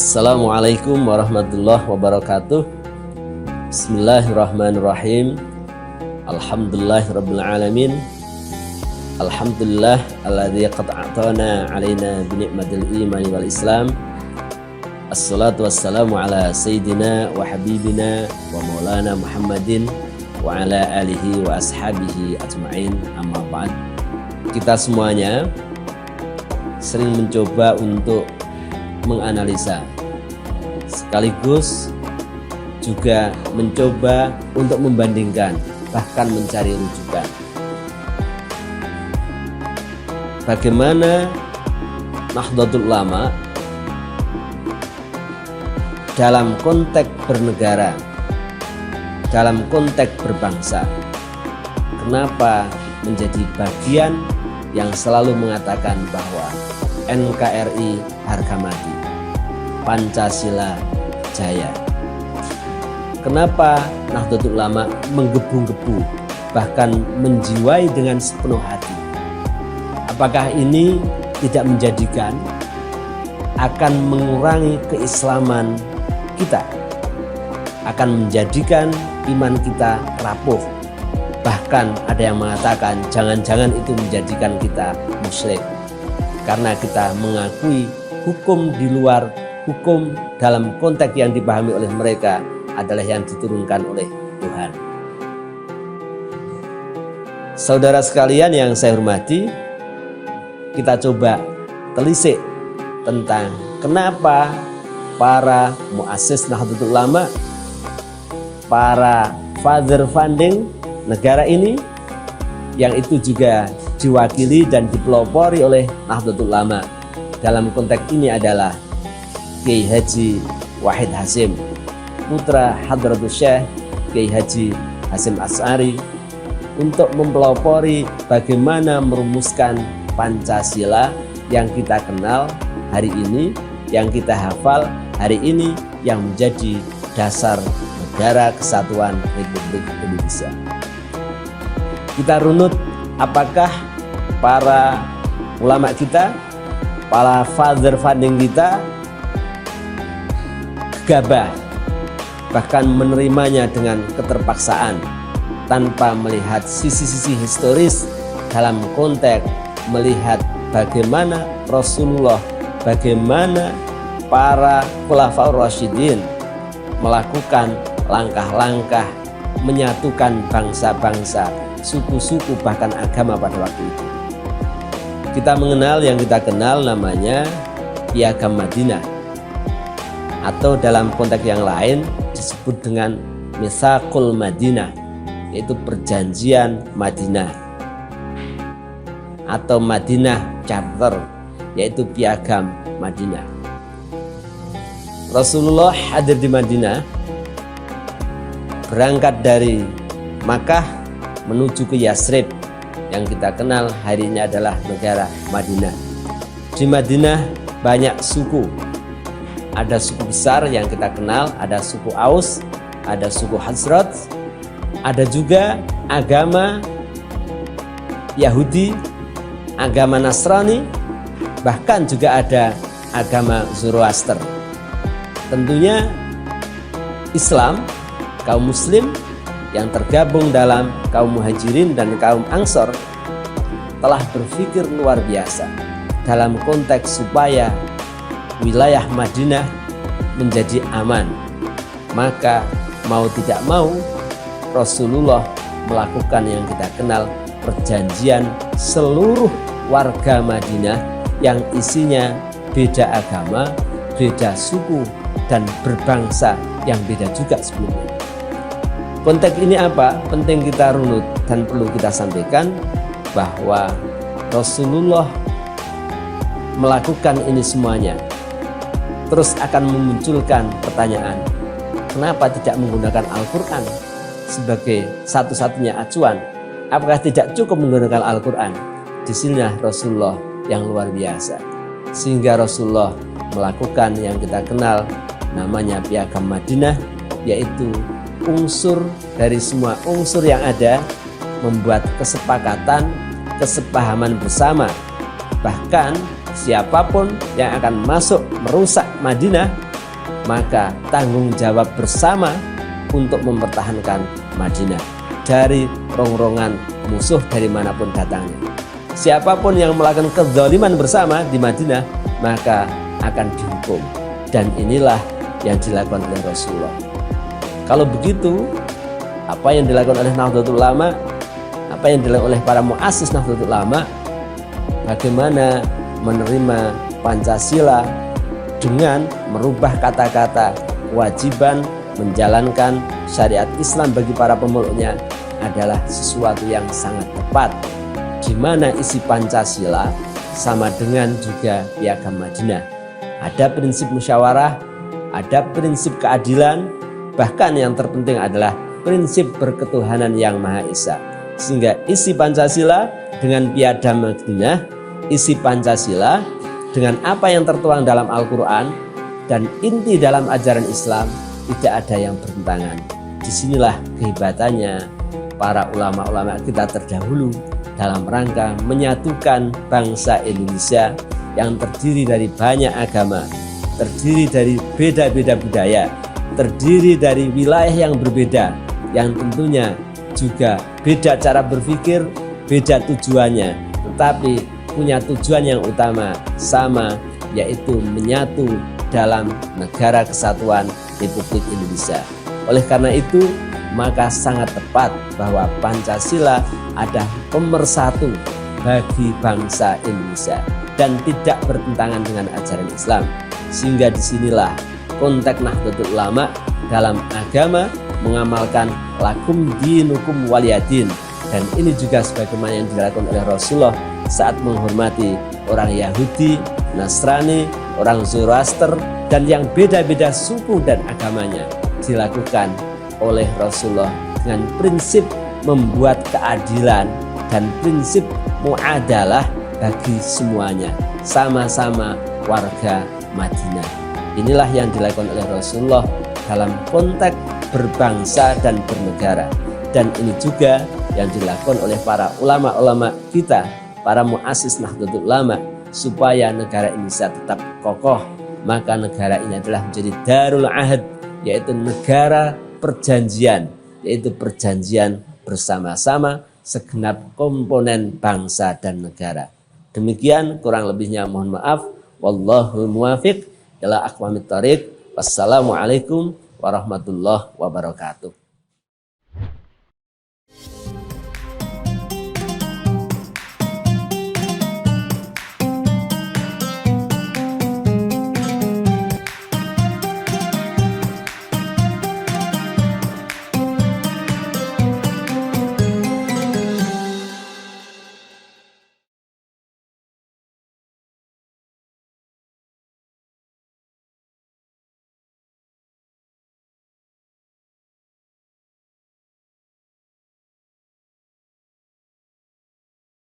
Assalamualaikum warahmatullahi wabarakatuh. Bismillahirrahmanirrahim. Alhamdulillahirabbil alamin. Alhamdulillah alladzi qad a'tana 'alaina bi ni'matil imani wal islam. Assalatu wassalamu ala sayyidina wa habibina wa maulana Muhammadin wa ala alihi wa ashabihi ajma'in, amma ba'd. Kita semuanya sering mencoba untuk menganalisa, sekaligus juga mencoba untuk membandingkan, bahkan mencari rujukan. Bagaimana Nahdlatul Ulama dalam konteks bernegara, dalam konteks berbangsa. Kenapa menjadi bagian yang selalu mengatakan bahwa NKRI harga mati, Pancasila jaya. Kenapa Nahdlatul Ulama menggebu-gebu, bahkan menjiwai dengan sepenuh hati? Apakah ini tidak menjadikan akan mengurangi keislaman kita, akan menjadikan iman kita rapuh? Bahkan ada yang mengatakan jangan-jangan itu menjadikan kita musyrik, karena kita mengakui hukum di luar hukum dalam konteks yang dipahami oleh mereka adalah yang diturunkan oleh Tuhan. Saudara sekalian yang saya hormati, kita coba telisik tentang kenapa para muassis Nahdlatul Ulama, para father founding negara ini, yang itu juga diwakili dan dipelopori oleh Nahdlatul Ulama dalam konteks ini adalah Kiai Haji Wahid Hasyim, putra Hadratus Syekh Kiai Haji Hasyim Asy'ari, untuk mempelopori bagaimana merumuskan Pancasila yang kita kenal hari ini, yang kita hafal hari ini, yang menjadi dasar Negara Kesatuan Republik Indonesia. Kita runut apakah para ulama kita, para father founding kita gegabah, bahkan menerimanya dengan keterpaksaan tanpa melihat sisi-sisi historis dalam konteks melihat bagaimana Rasulullah, bagaimana para Khulafaur Rasyidin melakukan langkah-langkah menyatukan bangsa-bangsa, suku-suku, bahkan agama pada waktu itu. Kita mengenal yang kita kenal namanya Piagam Madinah, atau dalam konteks yang lain disebut dengan Mitsaqul Madinah, yaitu perjanjian Madinah, atau Madinah Charter, yaitu Piagam Madinah. Rasulullah hadir di Madinah, berangkat dari Makkah menuju ke Yasrib yang kita kenal hari ini adalah negara Madinah. Di Madinah banyak suku. Ada suku besar yang kita kenal, ada suku Aus, ada suku Khazraj, ada juga agama Yahudi, agama Nasrani, bahkan juga ada agama Zoroaster. Tentunya Islam, kaum muslim yang tergabung dalam kaum muhajirin dan kaum ansor telah berpikir luar biasa dalam konteks supaya wilayah Madinah menjadi aman. Maka mau tidak mau Rasulullah melakukan yang kita kenal perjanjian seluruh warga Madinah yang isinya beda agama, beda suku, dan berbangsa yang beda juga sebelumnya. Konteks ini apa? Penting kita runut dan perlu kita sampaikan bahwa Rasulullah melakukan ini semuanya terus akan memunculkan pertanyaan, kenapa tidak menggunakan Al-Quran sebagai satu-satunya acuan? Apakah tidak cukup menggunakan Al-Quran? Disinilah Rasulullah yang luar biasa, sehingga Rasulullah melakukan yang kita kenal namanya Piagam Madinah, yaitu unsur dari semua unsur yang ada membuat kesepakatan, kesepahaman bersama. Bahkan siapapun yang akan masuk merusak Madinah maka tanggung jawab bersama untuk mempertahankan Madinah dari rongrongan musuh dari manapun datangnya. Siapapun yang melakukan kezaliman bersama di Madinah maka akan dihukum, dan inilah yang dilakukan oleh Rasulullah. Kalau begitu, apa yang dilakukan oleh Nahdlatul Ulama, apa yang dilakukan oleh para muassis Nahdlatul Ulama, bagaimana menerima Pancasila dengan merubah kata-kata kewajiban menjalankan syariat Islam bagi para pemeluknya adalah sesuatu yang sangat tepat, di mana isi Pancasila sama dengan juga Piagam Madinah. Ada prinsip musyawarah, ada prinsip keadilan, bahkan yang terpenting adalah prinsip berketuhanan yang Maha Esa. Sehingga isi Pancasila dengan Piagam Madinah, isi Pancasila dengan apa yang tertuang dalam Al-Quran dan inti dalam ajaran Islam tidak ada yang bertentangan. Disinilah kehebatannya para ulama-ulama kita terdahulu dalam rangka menyatukan bangsa Indonesia yang terdiri dari banyak agama, terdiri dari beda-beda budaya, terdiri dari wilayah yang berbeda, yang tentunya juga beda cara berpikir, beda tujuannya, tetapi punya tujuan yang utama sama, yaitu menyatu dalam negara kesatuan Republik Indonesia. Oleh karena itu, maka sangat tepat bahwa Pancasila ada pemersatu bagi bangsa Indonesia dan tidak bertentangan dengan ajaran Islam. Sehingga disinilah konteks Nahdlatul Ulama dalam agama mengamalkan lakum dinukum waliyadin, dan ini juga sebagaimana yang dilakukan oleh Rasulullah saat menghormati orang Yahudi, Nasrani, orang Zoroaster, dan yang beda-beda suku dan agamanya, dilakukan oleh Rasulullah dengan prinsip membuat keadilan dan prinsip muadalah bagi semuanya, sama-sama warga Madinah. Inilah yang dilakukan oleh Rasulullah dalam konteks berbangsa dan bernegara, dan ini juga yang dilakukan oleh para ulama-ulama kita, para muassis Nahdlatul Ulama, supaya negara Indonesia tetap kokoh. Maka negara ini adalah menjadi Darul Ahad, yaitu negara perjanjian, yaitu perjanjian bersama-sama segenap komponen bangsa dan negara. Demikian, kurang lebihnya mohon maaf. Wallahul muwafiq ila aqwamit thoriq. Wassalamualaikum warahmatullahi wabarakatuh.